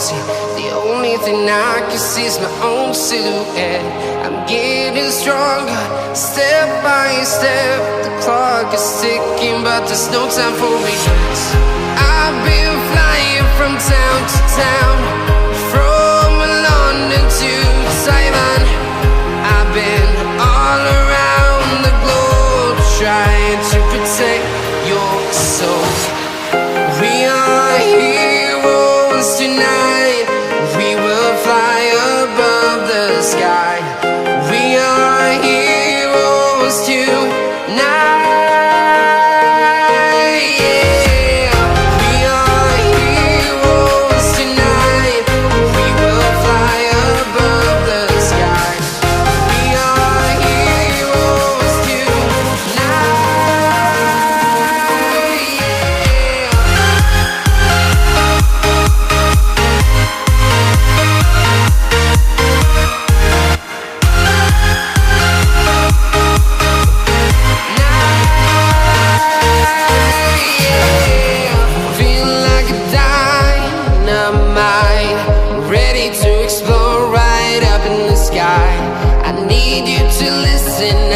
see. The only thing I can see is my own silhouette. I'm getting stronger, step by step. The clock is ticking, but there's no time for regrets. I've been flying from town to town, from London to Taiwan. I've been all around the globe, trying to protect your soul. We are heroes tonight. We will fly above the sky. We are heroes tonight. Ready to explore right up in the sky. I need you to listen